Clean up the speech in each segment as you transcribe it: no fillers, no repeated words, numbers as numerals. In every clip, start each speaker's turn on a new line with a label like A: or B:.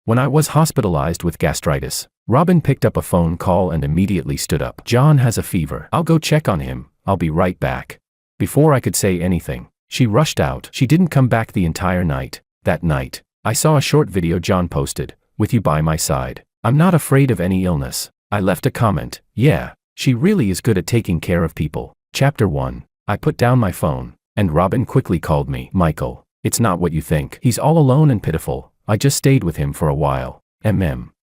A: When I was hospitalized with gastritis, Robin picked up a phone call and immediately stood up. John has a fever. I'll go check on him. I'll be right back. Before I could say anything, she rushed out. She didn't come back the entire night. That night, I saw a short video John posted, "With you by my side. I'm not afraid of any illness." I left a comment. Yeah, she really is good at taking care of people. Chapter 1. I put down my phone, and Robin quickly called me. "Michael, it's not what you think. He's all alone and pitiful. I just stayed with him for a while.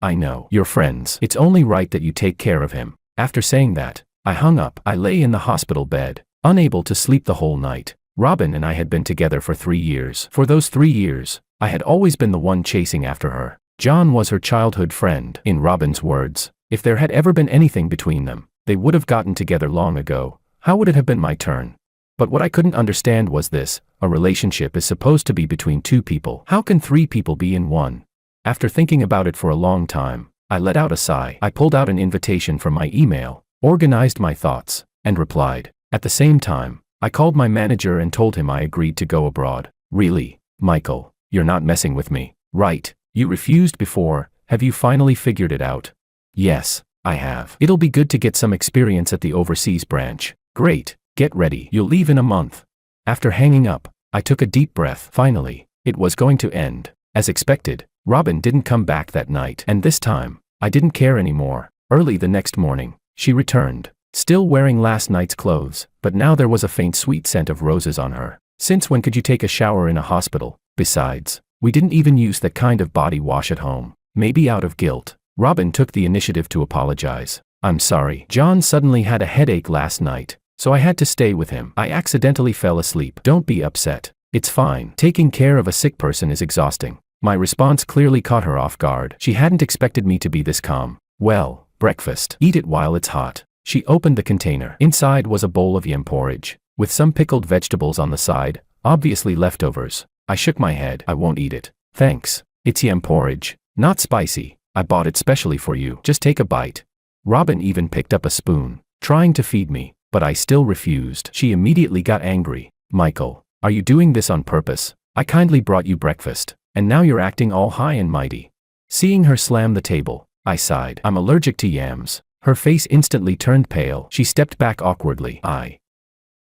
A: I know. You're friends. It's only right that you take care of him." After saying that, I hung up. I lay in the hospital bed, unable to sleep the whole night. Robin and I had been together for 3 years. For those 3 years, I had always been the one chasing after her. John was her childhood friend. In Robin's words, if there had ever been anything between them, they would have gotten together long ago. How would it have been my turn? But what I couldn't understand was this: a relationship is supposed to be between 2 people. How can 3 people be in one? After thinking about it for a long time, I let out a sigh. I pulled out an invitation from my email, organized my thoughts, and replied. At the same time, I called my manager and told him I agreed to go abroad. "Really, Michael, you're not messing with me, right? You refused before. Have you finally figured it out?" "Yes, I have. It'll be good to get some experience at the overseas branch." "Great, get ready. You'll leave in a month." After hanging up, I took a deep breath. Finally, it was going to end. As expected, Robin didn't come back that night, and this time, I didn't care anymore. Early the next morning, she returned, still wearing last night's clothes, but now there was a faint sweet scent of roses on her. Since when could you take a shower in a hospital? Besides, we didn't even use that kind of body wash at home. Maybe out of guilt, Robin took the initiative to apologize. "I'm sorry. John suddenly had a headache last night, so I had to stay with him. I accidentally fell asleep." "Don't be upset. It's fine. Taking care of a sick person is exhausting." My response clearly caught her off guard. She hadn't expected me to be this calm. "Well, breakfast. Eat it while it's hot." She opened the container. Inside was a bowl of yam porridge, with some pickled vegetables on the side, obviously leftovers. I shook my head. "I won't eat it. Thanks. It's yam porridge. Not spicy. I bought it specially for you. Just take a bite." Robin even picked up a spoon, trying to feed me, but I still refused. She immediately got angry. "Michael, are you doing this on purpose? I kindly brought you breakfast, and now you're acting all high and mighty." Seeing her slam the table, I sighed. "I'm allergic to yams." Her face instantly turned pale. She stepped back awkwardly.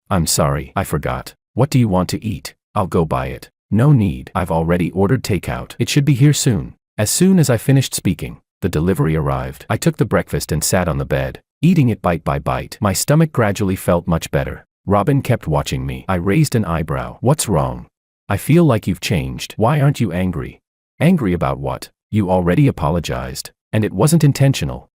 A: I'm sorry, I forgot. What do you want to eat? I'll go buy it." "No need. I've already ordered takeout. It should be here soon." As soon as I finished speaking, the delivery arrived. I took the breakfast and sat on the bed, eating it bite by bite. My stomach gradually felt much better. Robin kept watching me. I raised an eyebrow. "What's wrong? I feel like you've changed. Why aren't you angry?" "Angry about what? You already apologized, and it wasn't intentional."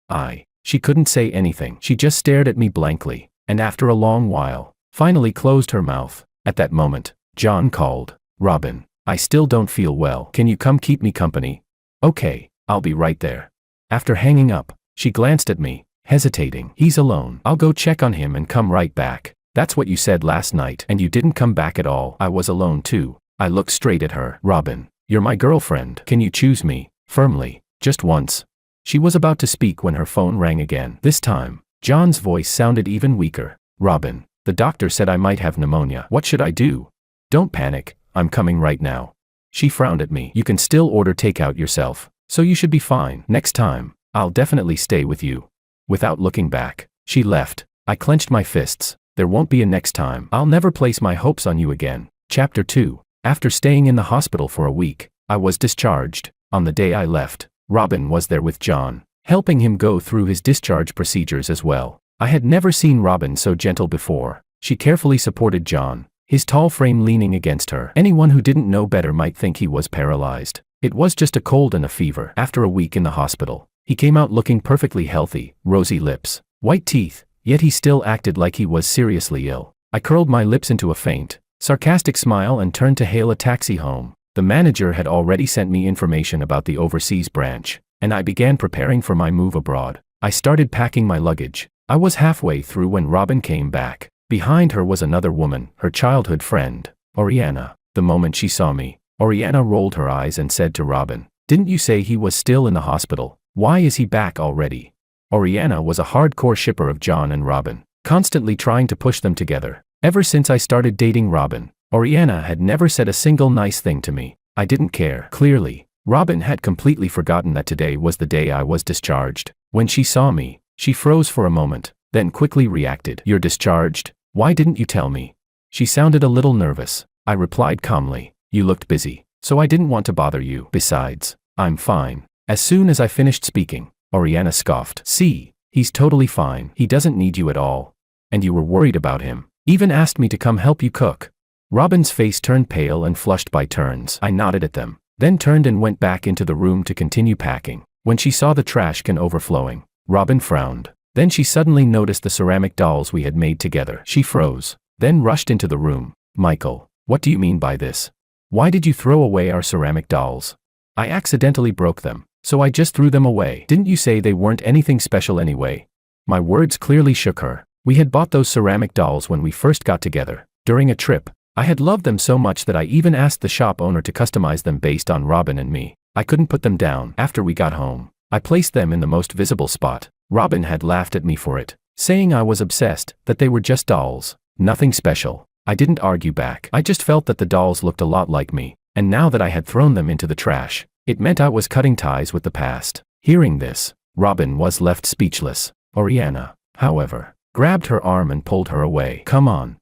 A: She couldn't say anything. She just stared at me blankly, and after a long while, finally closed her mouth. At that moment, John called. "Robin, I still don't feel well. Can you come keep me company?" "Okay, I'll be right there." After hanging up, she glanced at me, hesitating. "He's alone. I'll go check on him and come right back." "That's what you said last night, and you didn't come back at all." "I was alone too." I looked straight at her. "Robin, you're my girlfriend. Can you choose me?" Firmly. "Just once." She was about to speak when her phone rang again. This time, John's voice sounded even weaker. "Robin, the doctor said I might have pneumonia. What should I do?" "Don't panic. I'm coming right now." She frowned at me. "You can still order takeout yourself, so you should be fine. Next time, I'll definitely stay with you." Without looking back, she left. I clenched my fists. There won't be a next time. I'll never place my hopes on you again. Chapter 2. After staying in the hospital for a week, I was discharged. On the day I left, Robin was there with John, helping him go through his discharge procedures as well. I had never seen Robin so gentle before. She carefully supported John, his tall frame leaning against her. Anyone who didn't know better might think he was paralyzed. It was just a cold and a fever. After a week in the hospital, he came out looking perfectly healthy, rosy lips, white teeth, yet he still acted like he was seriously ill. I curled my lips into a faint, sarcastic smile and turned to hail a taxi home. The manager had already sent me information about the overseas branch, and I began preparing for my move abroad. I started packing my luggage. I was halfway through when Robin came back. Behind her was another woman, her childhood friend, Oriana. The moment she saw me, Oriana rolled her eyes and said to Robin, "Didn't you say he was still in the hospital? Why is he back already?" Oriana was a hardcore shipper of John and Robin, constantly trying to push them together. Ever since I started dating Robin, Oriana had never said a single nice thing to me. I didn't care. Clearly, Robin had completely forgotten that today was the day I was discharged. When she saw me, she froze for a moment, then quickly reacted. "You're discharged? Why didn't you tell me?" She sounded a little nervous. I replied calmly, "You looked busy, so I didn't want to bother you. Besides, I'm fine." As soon as I finished speaking, Oriana scoffed. "See, he's totally fine. He doesn't need you at all. And you were worried about him. Even asked me to come help you cook." Robin's face turned pale and flushed by turns. I nodded at them, then turned and went back into the room to continue packing. When she saw the trash can overflowing, Robin frowned. Then she suddenly noticed the ceramic dolls we had made together. She froze, then rushed into the room. "Michael, what do you mean by this? Why did you throw away our ceramic dolls?" "I accidentally broke them, so I just threw them away." "Didn't you say they weren't anything special anyway?" My words clearly shook her. We had bought those ceramic dolls when we first got together, during a trip. I had loved them so much that I even asked the shop owner to customize them based on Robin and me. I couldn't put them down. After we got home, I placed them in the most visible spot. Robin had laughed at me for it, saying I was obsessed, that they were just dolls, nothing special. I didn't argue back. I just felt that the dolls looked a lot like me, and now that I had thrown them into the trash, it meant I was cutting ties with the past. Hearing this, Robin was left speechless. Oriana, however, grabbed her arm and pulled her away. Come on,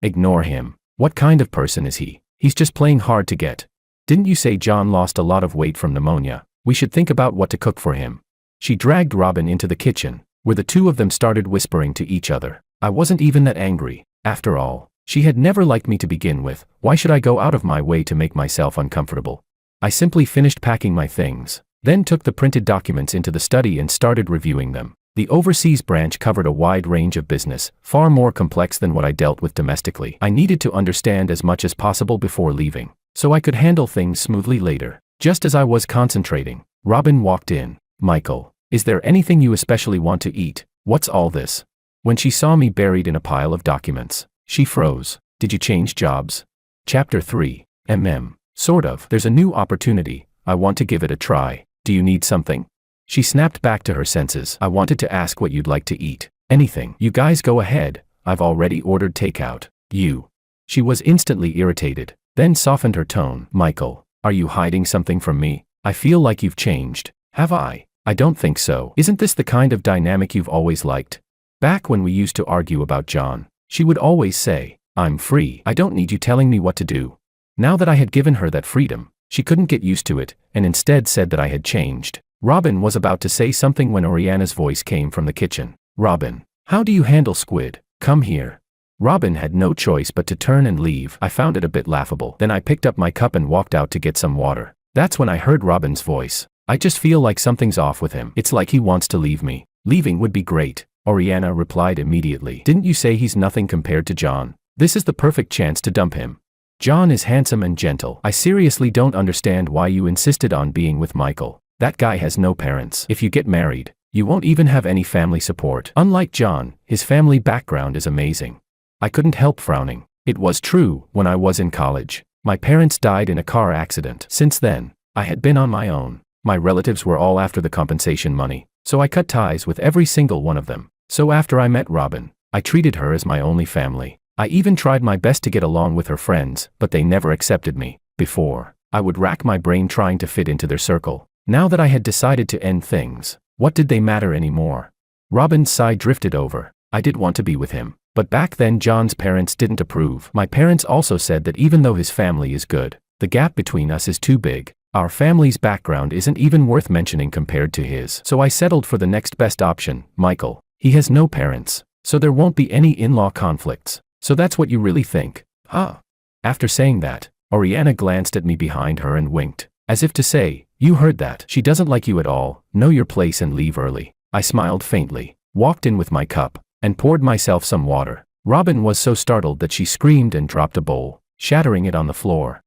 A: ignore him. What kind of person is he? He's just playing hard to get. Didn't you say John lost a lot of weight from pneumonia? We should think about what to cook for him." She dragged Robin into the kitchen, where the two of them started whispering to each other. I wasn't even that angry. After all, she had never liked me to begin with. Why should I go out of my way to make myself uncomfortable? I simply finished packing my things, then took the printed documents into the study and started reviewing them. The overseas branch covered a wide range of business, far more complex than what I dealt with domestically. I needed to understand as much as possible before leaving, so I could handle things smoothly later. Just as I was concentrating, Robin walked in. "Michael, is there anything you especially want to eat? What's all this?" When she saw me buried in a pile of documents, she froze. "Did you change jobs?" Chapter 3. Sort of. There's a new opportunity. I want to give it a try. Do you need something? She snapped back to her senses. "I wanted to ask what you'd like to eat." "Anything. You guys go ahead. I've already ordered takeout." "You." She was instantly irritated, then softened her tone. "Michael, are you hiding something from me? I feel like you've changed." "Have I? I don't think so. Isn't this the kind of dynamic you've always liked?" Back when we used to argue about John, she would always say, "I'm free. I don't need you telling me what to do." Now that I had given her that freedom, she couldn't get used to it, and instead said that I had changed. Robin was about to say something when Oriana's voice came from the kitchen. "Robin, how do you handle squid? Come here." Robin had no choice but to turn and leave. I found it a bit laughable. Then I picked up my cup and walked out to get some water. That's when I heard Robin's voice. "I just feel like something's off with him. It's like he wants to leave me." "Leaving would be great," Oriana replied immediately. "Didn't you say he's nothing compared to John? This is the perfect chance to dump him. John is handsome and gentle. I seriously don't understand why you insisted on being with Michael. That guy has no parents. If you get married, you won't even have any family support. Unlike John, his family background is amazing." I couldn't help frowning. It was true. When I was in college, my parents died in a car accident. Since then, I had been on my own. My relatives were all after the compensation money, so I cut ties with every single one of them. So after I met Robin, I treated her as my only family. I even tried my best to get along with her friends, but they never accepted me. Before, I would rack my brain trying to fit into their circle. Now that I had decided to end things, what did they matter anymore? Robin's sigh drifted over. I did want to be with him, but back then John's parents didn't approve. My parents also said that even though his family is good, the gap between us is too big. Our family's background isn't even worth mentioning compared to his. So I settled for the next best option, Michael. He has no parents, so there won't be any in-law conflicts. So that's what you really think, huh? After saying that, Oriana glanced at me behind her and winked, as if to say, "You heard that. She doesn't like you at all. Know your place and leave early." I smiled faintly, walked in with my cup, and poured myself some water. Robin was so startled that she screamed and dropped a bowl, shattering it on the floor.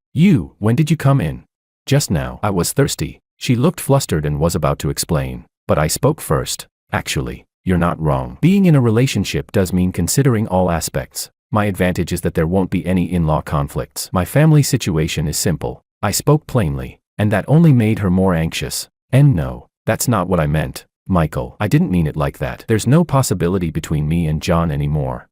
A: When did you come in?" "Just now. I was thirsty." She looked flustered and was about to explain, but I spoke first. "Actually, you're not wrong. Being in a relationship does mean considering all aspects. My advantage is that there won't be any in-law conflicts. My family situation is simple." I spoke plainly, and that only made her more anxious. "And no, that's not what I meant, Michael. I didn't mean it like that. There's no possibility between me and John anymore.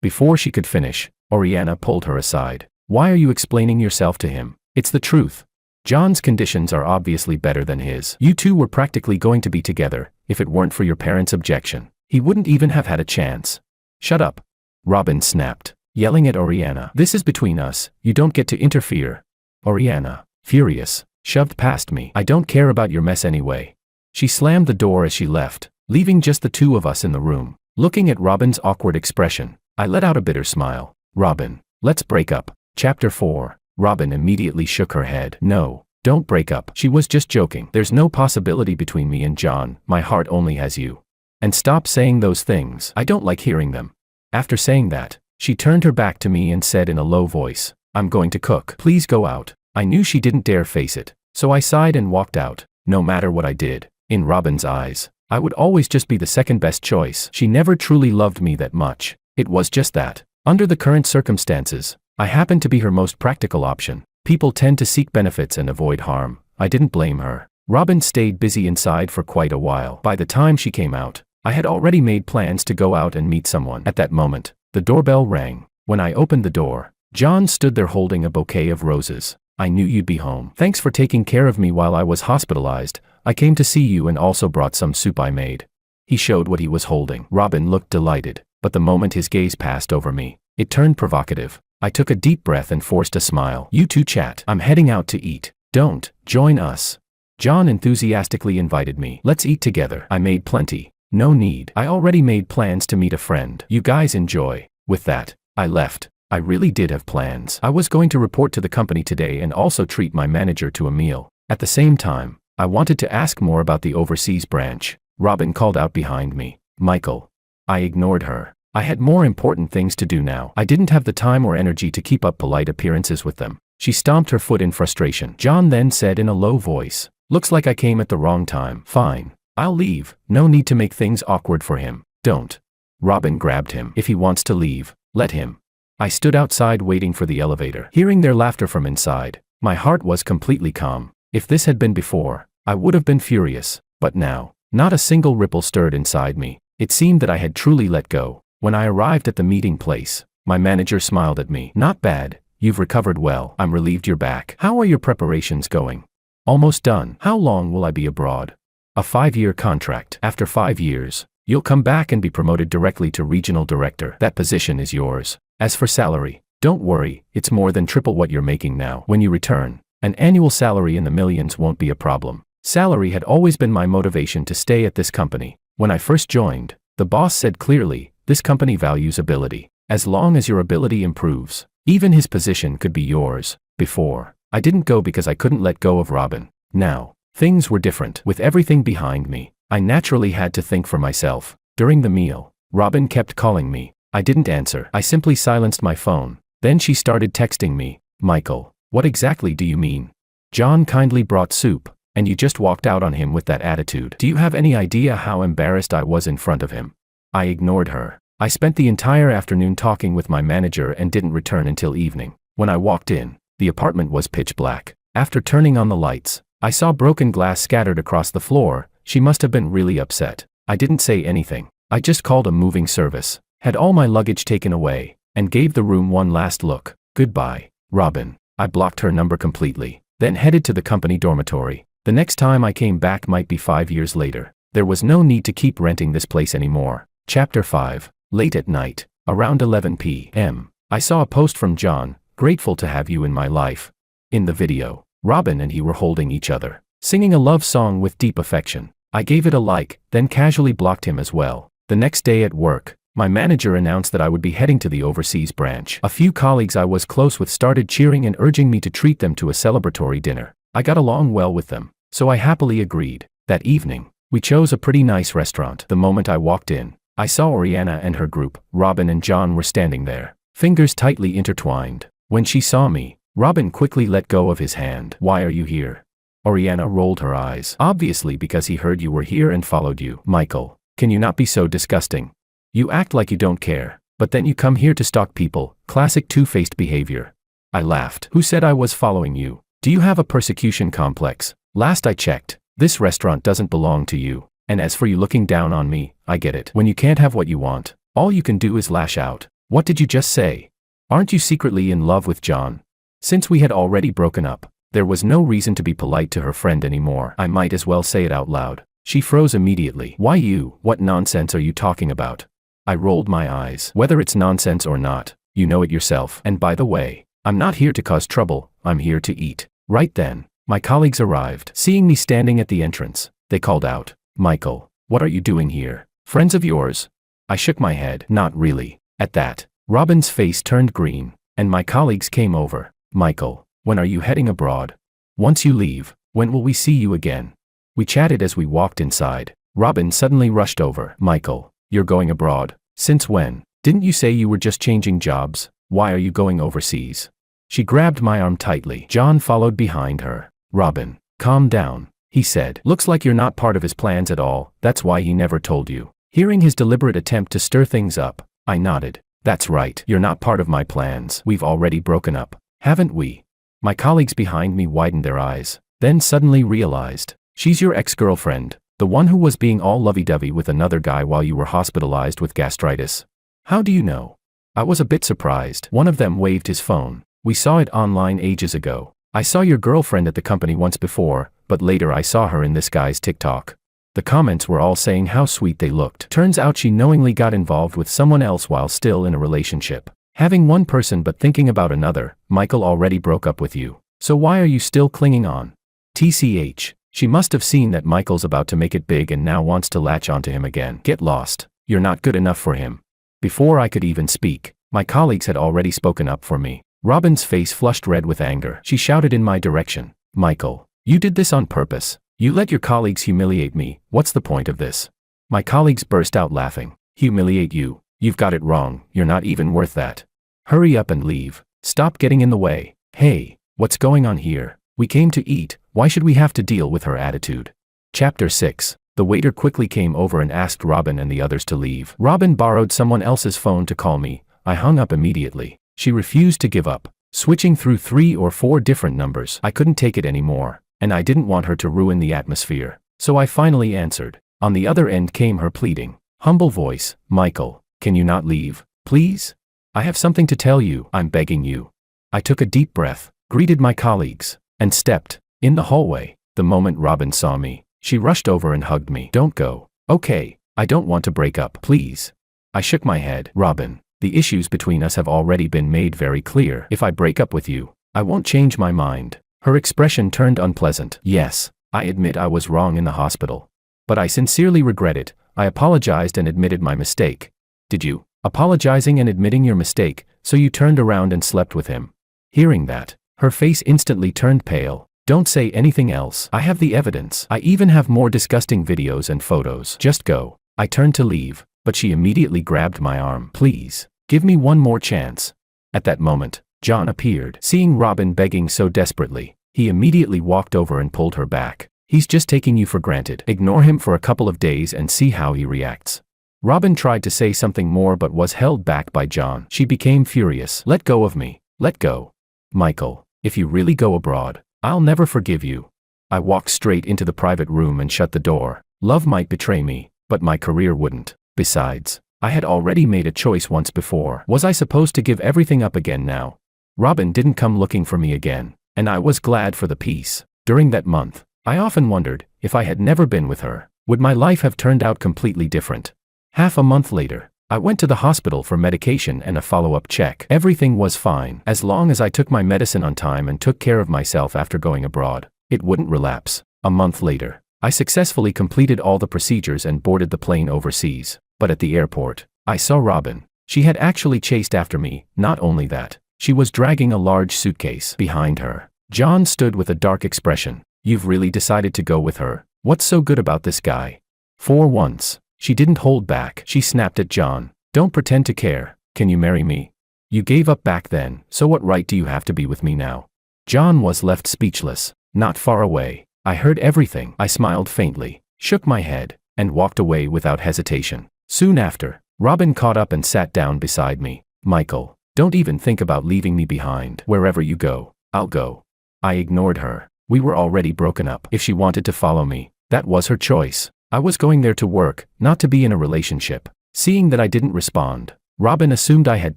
A: Before she could finish, Oriana pulled her aside. "Why are you explaining yourself to him? It's the truth. John's conditions are obviously better than his. You two were practically going to be together. If it weren't for your parents' objection, he wouldn't even have had a chance. Shut up, Robin snapped, yelling at Oriana. This is between us. You don't get to interfere. Oriana, furious, shoved past me. I don't care about your mess anyway. She slammed the door as she left, leaving just the two of us in the room. Looking at Robin's awkward expression, I let out a bitter smile. Robin, let's break up. Chapter 4. Robin immediately shook her head. No, don't break up. She was just joking. There's no possibility between me and John. My heart only has you. And stop saying those things. I don't like hearing them. After saying that, she turned her back to me and said in a low voice, I'm going to cook. Please go out. I knew she didn't dare face it, so I sighed and walked out. No matter what I did, in Robin's eyes, I would always just be the second best choice. She never truly loved me that much. It was just that, under the current circumstances, I happened to be her most practical option. People tend to seek benefits and avoid harm. I didn't blame her. Robin stayed busy inside for quite a while. By the time she came out, I had already made plans to go out and meet someone. At that moment, the doorbell rang. When I opened the door, John stood there holding a bouquet of roses. I knew you'd be home. Thanks for taking care of me while I was hospitalized. I came to see you and also brought some soup I made. He showed what he was holding. Robin looked delighted, but the moment his gaze passed over me, it turned provocative. I took a deep breath and forced a smile. You two chat. I'm heading out to eat. Don't join us. John enthusiastically invited me. Let's eat together. I made plenty. No need. I already made plans to meet a friend. You guys enjoy. With that, I left. I really did have plans. I was going to report to the company today and also treat my manager to a meal. At the same time, I wanted to ask more about the overseas branch. Robin called out behind me. Michael. I ignored her. I had more important things to do now. I didn't have the time or energy to keep up polite appearances with them. She stomped her foot in frustration. John then said in a low voice, looks like I came at the wrong time. Fine. I'll leave. No need to make things awkward for him. Don't. Robin grabbed him. If he wants to leave, let him. I stood outside waiting for the elevator. Hearing their laughter from inside, my heart was completely calm. If this had been before, I would have been furious. But now, not a single ripple stirred inside me. It seemed that I had truly let go. When I arrived at the meeting place, my manager smiled at me. Not bad. You've recovered well. I'm relieved you're back. How are your preparations going? Almost done. How long will I be abroad? A 5-year contract. After 5 years, you'll come back and be promoted directly to regional director. That position is yours. As for salary, don't worry, it's more than triple what you're making now. When you return, an annual salary in the millions won't be a problem. Salary had always been my motivation to stay at this company. When I first joined, the boss said clearly, this company values ability. As long as your ability improves, even his position could be yours. Before, I didn't go because I couldn't let go of Robin. Now, things were different. With everything behind me, I naturally had to think for myself. During the meal, Robin kept calling me. I didn't answer. I simply silenced my phone. Then she started texting me. Michael, what exactly do you mean? John kindly brought soup, and you just walked out on him with that attitude. Do you have any idea how embarrassed I was in front of him? I ignored her. I spent the entire afternoon talking with my manager and didn't return until evening. When I walked in, the apartment was pitch black. After turning on the lights, I saw broken glass scattered across the floor. She must have been really upset. I didn't say anything. I just called a moving service, had all my luggage taken away, and gave the room one last look. Goodbye, Robin. I blocked her number completely, then headed to the company dormitory. The next time I came back might be 5 years later. There was no need to keep renting this place anymore. Chapter 5. Late at night, around 11 p.m., I saw a post from John. Grateful to have you in my life. In the video, Robin and he were holding each other, singing a love song with deep affection. I gave it a like, then casually blocked him as well. The next day at work, my manager announced that I would be heading to the overseas branch. A few colleagues I was close with started cheering and urging me to treat them to a celebratory dinner. I got along well with them, so I happily agreed. That evening, we chose a pretty nice restaurant. The moment I walked in, I saw Oriana and her group. Robin and John were standing there, fingers tightly intertwined. When she saw me, Robin quickly let go of his hand. Why are you here? Oriana rolled her eyes. Obviously because he heard you were here and followed you. Michael, can you not be so disgusting? You act like you don't care, but then you come here to stalk people. Classic two-faced behavior. I laughed. Who said I was following you? Do you have a persecution complex? Last I checked, this restaurant doesn't belong to you. And as for you looking down on me, I get it. When you can't have what you want, all you can do is lash out. What did you just say? Aren't you secretly in love with John? Since we had already broken up, There was no reason to be polite to her friend anymore. I might as well say it out loud. She froze immediately. Why you? What nonsense are you talking about? I rolled my eyes. Whether it's nonsense or not, you know it yourself. And by the way, I'm not here to cause trouble, I'm here to eat. Right then, my colleagues arrived. Seeing me standing at the entrance, they called out, Michael, what are you doing here? Friends of yours? I shook my head. Not really. At that, Robin's face turned green, and my colleagues came over. Michael, when are you heading abroad? Once you leave, when will we see you again? We chatted as we walked inside. Robin suddenly rushed over. Michael, you're going abroad? Since when? Didn't you say you were just changing jobs? Why are you going overseas? She grabbed my arm tightly. John followed behind her. Robin, calm down, he said. Looks like you're not part of his plans at all, that's why he never told you. Hearing his deliberate attempt to stir things up, I nodded. That's right, you're not part of my plans. We've already broken up, haven't we? My colleagues behind me widened their eyes, then suddenly realized, she's your ex-girlfriend, the one who was being all lovey-dovey with another guy while you were hospitalized with gastritis. How do you know? I was a bit surprised. One of them waved his phone. We saw it online ages ago. I saw your girlfriend at the company once before, but later I saw her in this guy's TikTok. The comments were all saying how sweet they looked. Turns out she knowingly got involved with someone else while still in a relationship. Having one person but thinking about another, Michael already broke up with you. So why are you still clinging on? TCH, she must have seen that Michael's about to make it big and now wants to latch onto him again. Get lost. You're not good enough for him. Before I could even speak, my colleagues had already spoken up for me. Robin's face flushed red with anger. She shouted in my direction. Michael, you did this on purpose. You let your colleagues humiliate me. What's the point of this? My colleagues burst out laughing. Humiliate you? You've got it wrong. You're not even worth that. Hurry up and leave. Stop getting in the way. Hey, what's going on here? We came to eat. Why should we have to deal with her attitude? Chapter 6. The waiter quickly came over and asked Robin and the others to leave. Robin borrowed someone else's phone to call me. I hung up immediately. She refused to give up. Switching through 3 or 4 different numbers, I couldn't take it anymore, and I didn't want her to ruin the atmosphere. So I finally answered. On the other end came her pleading, humble voice. Michael, can you not leave, please? I have something to tell you. I'm begging you. I took a deep breath, greeted my colleagues, and stepped in the hallway. The moment Robin saw me, she rushed over and hugged me. Don't go. Okay, I don't want to break up. Please. I shook my head. Robin, the issues between us have already been made very clear. If I break up with you, I won't change my mind. Her expression turned unpleasant. Yes, I admit I was wrong in the hospital. But I sincerely regret it. I apologized and admitted my mistake. Did you? Apologizing and admitting your mistake, so you turned around and slept with him. Hearing that, her face instantly turned pale. Don't say anything else. I have the evidence. I even have more disgusting videos and photos. Just go. I turned to leave, but she immediately grabbed my arm. Please, give me one more chance. At that moment, John appeared. Seeing Robin begging so desperately, he immediately walked over and pulled her back. He's just taking you for granted. Ignore him for a couple of days and see how he reacts. Robin tried to say something more but was held back by John. She became furious. Let go of me. Let go. Michael, if you really go abroad, I'll never forgive you. I walked straight into the private room and shut the door. Love might betray me, but my career wouldn't. Besides, I had already made a choice once before. Was I supposed to give everything up again now? Robin didn't come looking for me again, and I was glad for the peace. During that month, I often wondered, if I had never been with her, would my life have turned out completely different? Half a month later, I went to the hospital for medication and a follow-up check. Everything was fine. As long as I took my medicine on time and took care of myself after going abroad, it wouldn't relapse. A month later, I successfully completed all the procedures and boarded the plane overseas. But at the airport, I saw Robin. She had actually chased after me. Not only that, she was dragging a large suitcase behind her. John stood with a dark expression. You've really decided to go with her? What's so good about this guy? For once, she didn't hold back. She snapped at John. Don't pretend to care. Can you marry me? You gave up back then, so what right do you have to be with me now? John was left speechless. Not far away, I heard everything. I smiled faintly, shook my head, and walked away without hesitation. Soon after, Robin caught up and sat down beside me. Michael, don't even think about leaving me behind. Wherever you go, I'll go. I ignored her. We were already broken up. If she wanted to follow me, that was her choice. I was going there to work, not to be in a relationship. Seeing that I didn't respond, Robin assumed I had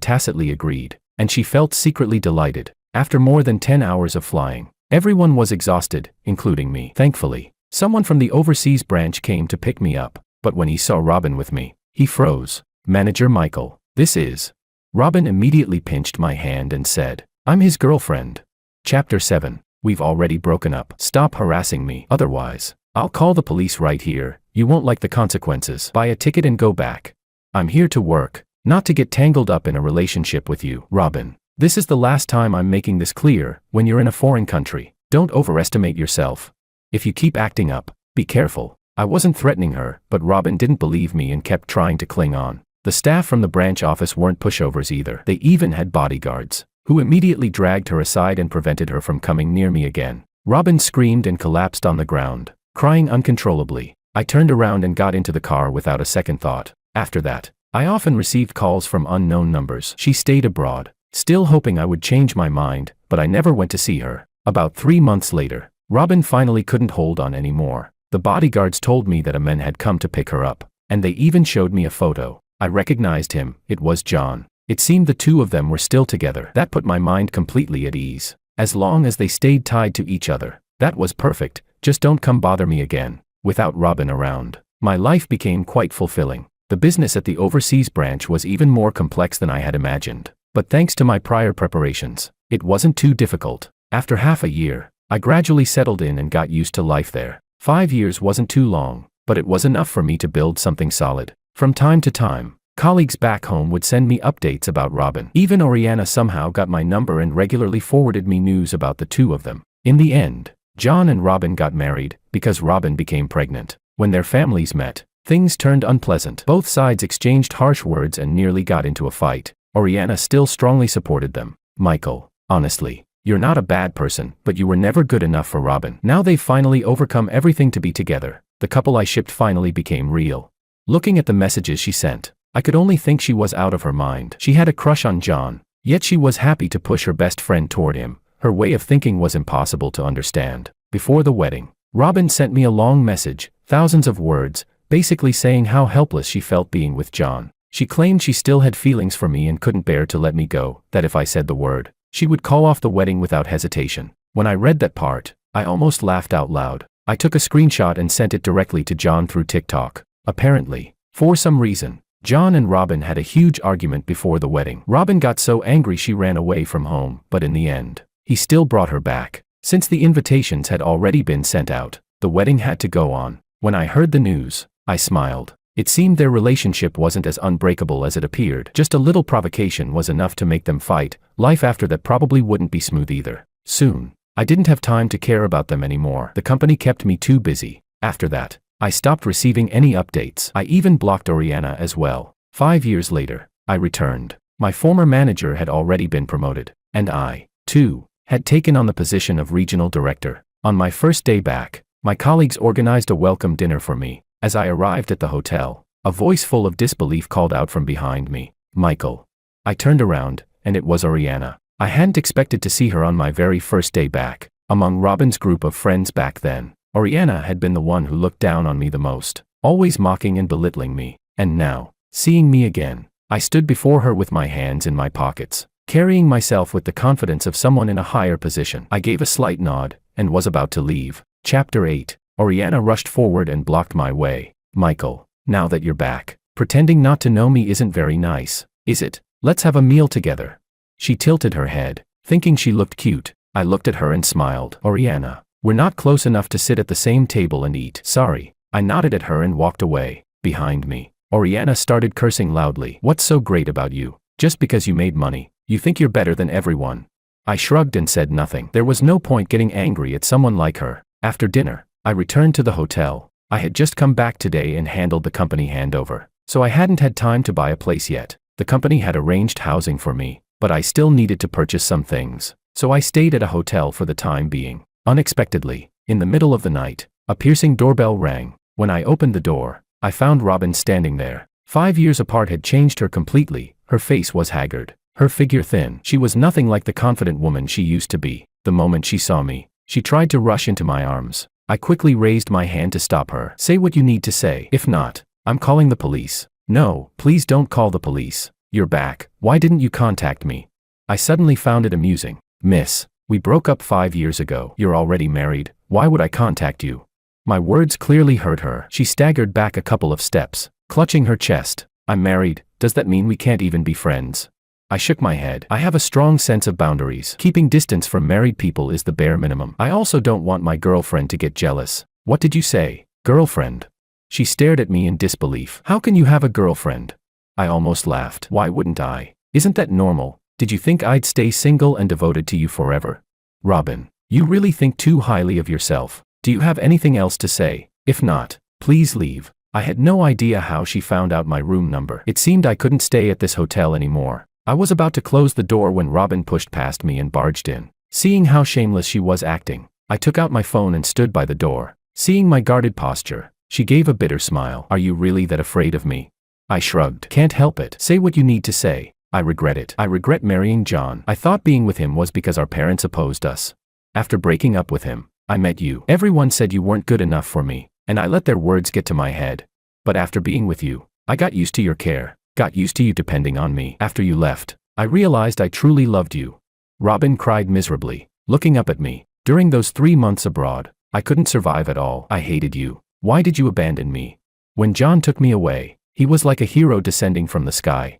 A: tacitly agreed, and she felt secretly delighted. After more than 10 hours of flying, Everyone was exhausted, including me. Thankfully, someone from the overseas branch came to pick me up, but when he saw Robin with me, he froze. Manager Michael, this is. Robin immediately pinched my hand and said, I'm his girlfriend. Chapter 7. We've already broken up. Stop harassing me. Otherwise, I'll call the police right here. You won't like the consequences. Buy a ticket and go back. I'm here to work, not to get tangled up in a relationship with you. Robin, this is the last time I'm making this clear. When you're in a foreign country, don't overestimate yourself. If you keep acting up, be careful. I wasn't threatening her, but Robin didn't believe me and kept trying to cling on. The staff from the branch office weren't pushovers either. They even had bodyguards, who immediately dragged her aside and prevented her from coming near me again. Robin screamed and collapsed on the ground, crying uncontrollably. I turned around and got into the car without a second thought. After that, I often received calls from unknown numbers. She stayed abroad, still hoping I would change my mind, but I never went to see her. About 3 months later, Robin finally couldn't hold on anymore. The bodyguards told me that a man had come to pick her up, and they even showed me a photo. I recognized him. It was John. It seemed the two of them were still together. That put my mind completely at ease. As long as they stayed tied to each other, that was perfect. Just don't come bother me again. Without Robin around, my life became quite fulfilling. The business at the overseas branch was even more complex than I had imagined. But thanks to my prior preparations, it wasn't too difficult. After half a year, I gradually settled in and got used to life there. 5 years wasn't too long, but it was enough for me to build something solid. From time to time, colleagues back home would send me updates about Robin. Even Oriana somehow got my number and regularly forwarded me news about the two of them. In the end, John and Robin got married, because Robin became pregnant. When their families met, things turned unpleasant. Both sides exchanged harsh words and nearly got into a fight. Oriana still strongly supported them. Michael, honestly, you're not a bad person, but you were never good enough for Robin. Now they've finally overcome everything to be together. The couple I shipped finally became real. Looking at the messages she sent, I could only think she was out of her mind. She had a crush on John, yet she was happy to push her best friend toward him. Her way of thinking was impossible to understand. Before the wedding, Robin sent me a long message, thousands of words, basically saying how helpless she felt being with John. She claimed she still had feelings for me and couldn't bear to let me go, that if I said the word, she would call off the wedding without hesitation. When I read that part, I almost laughed out loud. I took a screenshot and sent it directly to John through TikTok. Apparently, for some reason, John and Robin had a huge argument before the wedding. Robin got so angry she ran away from home, but in the end, he still brought her back. Since the invitations had already been sent out, the wedding had to go on. When I heard the news, I smiled. It seemed their relationship wasn't as unbreakable as it appeared. Just a little provocation was enough to make them fight. Life after that probably wouldn't be smooth either. Soon, I didn't have time to care about them anymore. The company kept me too busy. After that, I stopped receiving any updates. I even blocked Oriana as well. 5 years later, I returned. My former manager had already been promoted, and I, too, had taken on the position of regional director. On my first day back, my colleagues organized a welcome dinner for me. As I arrived at the hotel, a voice full of disbelief called out from behind me, Michael. I turned around, and it was Oriana. I hadn't expected to see her on my very first day back. Among Robin's group of friends back then, Oriana had been the one who looked down on me the most, always mocking and belittling me. And now, seeing me again, I stood before her with my hands in my pockets, carrying myself with the confidence of someone in a higher position. I gave a slight nod, and was about to leave. Chapter 8. Oriana rushed forward and blocked my way. Michael, now that you're back, pretending not to know me isn't very nice, is it? Let's have a meal together. She tilted her head, thinking she looked cute. I looked at her and smiled. Oriana, we're not close enough to sit at the same table and eat. Sorry. I nodded at her and walked away. Behind me, Oriana started cursing loudly. What's so great about you? Just because you made money, you think you're better than everyone. I shrugged and said nothing. There was no point getting angry at someone like her. After dinner, I returned to the hotel. I had just come back today and handled the company handover, so I hadn't had time to buy a place yet. The company had arranged housing for me, but I still needed to purchase some things, so I stayed at a hotel for the time being. Unexpectedly, in the middle of the night, a piercing doorbell rang. When I opened the door, I found Robin standing there. 5 years apart had changed her completely. Her face was haggard, her figure thin. She was nothing like the confident woman she used to be. The moment she saw me, she tried to rush into my arms. I quickly raised my hand to stop her. Say what you need to say. If not, I'm calling the police. No, please don't call the police. You're back. Why didn't you contact me? I suddenly found it amusing. Miss, We broke up 5 years ago. You're already married. Why would I contact you? My words clearly hurt her. She staggered back a couple of steps, clutching her chest. I'm married. Does that mean we can't even be friends? I shook my head. I have a strong sense of boundaries. Keeping distance from married people is the bare minimum. I also don't want my girlfriend to get jealous. What did you say? Girlfriend? She stared at me in disbelief. How can you have a girlfriend? I almost laughed. Why wouldn't I? Isn't that normal? Did you think I'd stay single and devoted to you forever? Robin, you really think too highly of yourself. Do you have anything else to say? If not, please leave. I had no idea how she found out my room number. It seemed I couldn't stay at this hotel anymore. I was about to close the door when Robin pushed past me and barged in. Seeing how shameless she was acting, I took out my phone and stood by the door. Seeing my guarded posture, she gave a bitter smile. Are you really that afraid of me? I shrugged. Can't help it. Say what you need to say. I regret it. I regret marrying John. I thought being with him was because our parents opposed us. After breaking up with him, I met you. Everyone said you weren't good enough for me, and I let their words get to my head. But after being with you, I got used to your care. Got used to you depending on me. After you left, I realized I truly loved you. Robin cried miserably, looking up at me. During those 3 months abroad, I couldn't survive at all. I hated you. Why did you abandon me? When John took me away, he was like a hero descending from the sky.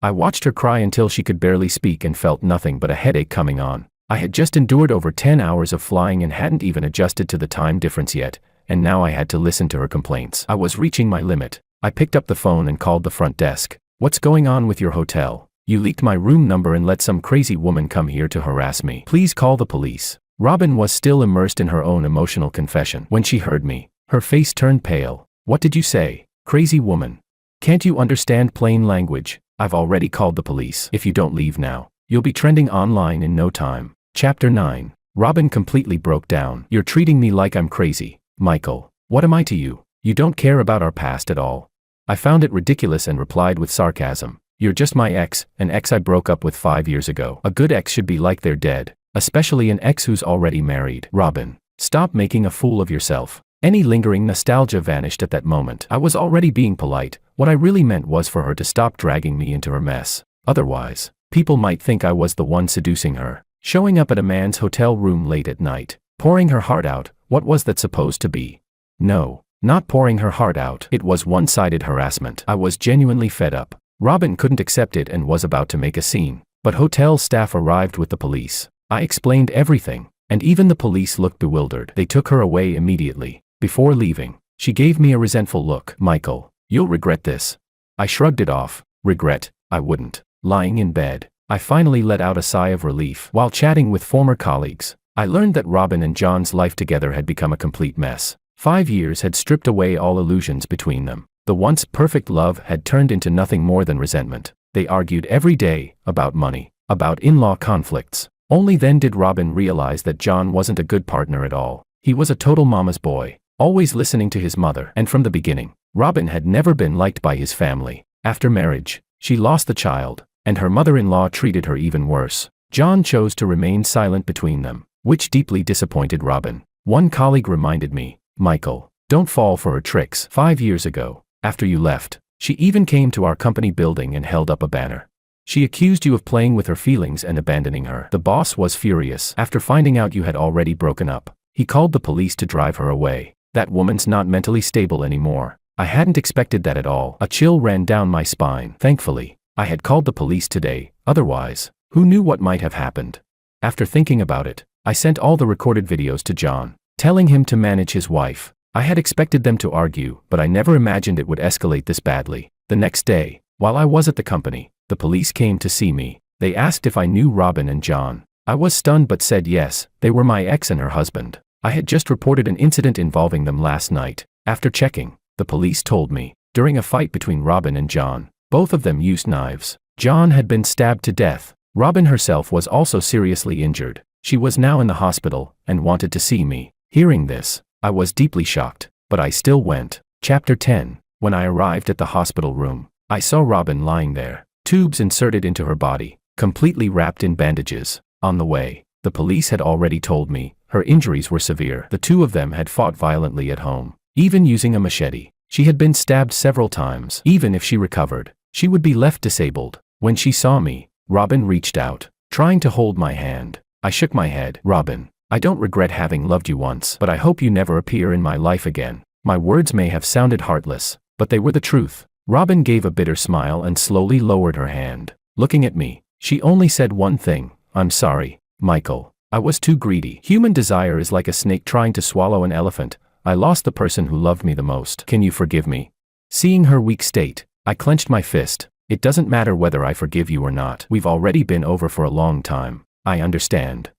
A: I watched her cry until she could barely speak and felt nothing but a headache coming on. I had just endured over 10 hours of flying and hadn't even adjusted to the time difference yet, and now I had to listen to her complaints. I was reaching my limit. I picked up the phone and called the front desk. What's going on with your hotel? You leaked my room number and let some crazy woman come here to harass me. Please call the police. Robin was still immersed in her own emotional confession. When she heard me, her face turned pale. What did you say? Crazy woman. Can't you understand plain language? I've already called the police. If you don't leave now, you'll be trending online in no time. Chapter 9. Robin completely broke down. You're treating me like I'm crazy. Michael, what am I to you? You don't care about our past at all. I found it ridiculous and replied with sarcasm. You're just my ex, an ex I broke up with 5 years ago. A good ex should be like they're dead, especially an ex who's already married. Robin, stop making a fool of yourself. Any lingering nostalgia vanished at that moment. I was already being polite. What I really meant was for her to stop dragging me into her mess. Otherwise, people might think I was the one seducing her. Showing up at a man's hotel room late at night, pouring her heart out. What was that supposed to be? No, not pouring her heart out. It was one-sided harassment. I was genuinely fed up. Robin couldn't accept it and was about to make a scene. But hotel staff arrived with the police. I explained everything, and even the police looked bewildered. They took her away immediately. Before leaving, she gave me a resentful look. Michael, you'll regret this. I shrugged it off. Regret? I wouldn't. Lying in bed, I finally let out a sigh of relief. While chatting with former colleagues, I learned that Robin and John's life together had become a complete mess. 5 years had stripped away all illusions between them. The once perfect love had turned into nothing more than resentment. They argued every day, about money, about in-law conflicts. Only then did Robin realize that John wasn't a good partner at all. He was a total mama's boy, always listening to his mother. And from the beginning, Robin had never been liked by his family. After marriage, she lost the child, and her mother-in-law treated her even worse. John chose to remain silent between them, which deeply disappointed Robin. One colleague reminded me, Michael, don't fall for her tricks. 5 years ago, after you left, she even came to our company building and held up a banner. She accused you of playing with her feelings and abandoning her. The boss was furious. After finding out you had already broken up, he called the police to drive her away. That woman's not mentally stable anymore. I hadn't expected that at all. A chill ran down my spine. Thankfully, I had called the police today. Otherwise, who knew what might have happened? After thinking about it, I sent all the recorded videos to John, telling him to manage his wife. I had expected them to argue, but I never imagined it would escalate this badly. The next day, while I was at the company, the police came to see me. They asked if I knew Robin and John. I was stunned but said yes, they were my ex and her husband. I had just reported an incident involving them last night. After checking, the police told me, during a fight between Robin and John, both of them used knives. John had been stabbed to death. Robin herself was also seriously injured. She was now in the hospital and wanted to see me. Hearing this, I was deeply shocked, but I still went. Chapter 10. When I arrived at the hospital room, I saw Robin lying there, tubes inserted into her body, completely wrapped in bandages. On the way, the police had already told me her injuries were severe. The two of them had fought violently at home, even using a machete. She had been stabbed several times. Even if she recovered, she would be left disabled. When she saw me, Robin reached out, trying to hold my hand. I shook my head. Robin, I don't regret having loved you once, but I hope you never appear in my life again. My words may have sounded heartless, but they were the truth. Robin gave a bitter smile and slowly lowered her hand. Looking at me, she only said one thing. I'm sorry, Michael. I was too greedy. Human desire is like a snake trying to swallow an elephant. I lost the person who loved me the most. Can you forgive me? Seeing her weak state, I clenched my fist. It doesn't matter whether I forgive you or not. We've already been over for a long time. I understand.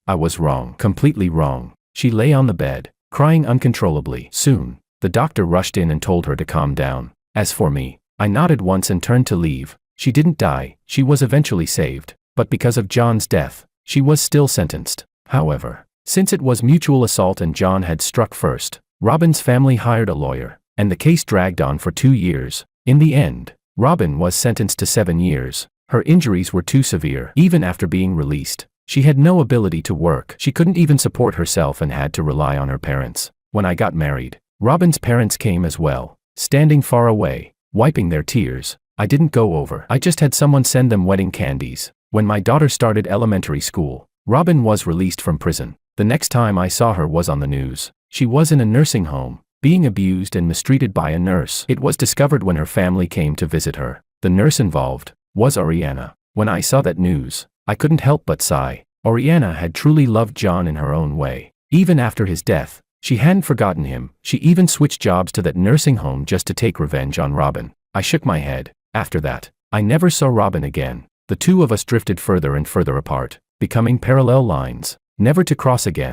A: I was wrong. Completely wrong. She lay on the bed, crying uncontrollably. Soon, the doctor rushed in and told her to calm down. As for me, I nodded once and turned to leave. She didn't die. She was eventually saved. But because of John's death, she was still sentenced. However, since it was mutual assault and John had struck first, Robin's family hired a lawyer, and the case dragged on for 2 years. In the end, Robin was sentenced to 7 years. Her injuries were too severe. Even after being released, she had no ability to work. She couldn't even support herself and had to rely on her parents. When I got married, Robin's parents came as well, standing far away, wiping their tears. I didn't go over. I just had someone send them wedding candies. When my daughter started elementary school, Robin was released from prison. The next time I saw her was on the news. She was in a nursing home, being abused and mistreated by a nurse. It was discovered when her family came to visit her. The nurse involved was Oriana. When I saw that news, I couldn't help but sigh. Oriana had truly loved John in her own way. Even after his death, she hadn't forgotten him. She even switched jobs to that nursing home just to take revenge on Robin. I shook my head. After that, I never saw Robin again. The two of us drifted further and further apart, becoming parallel lines, never to cross again.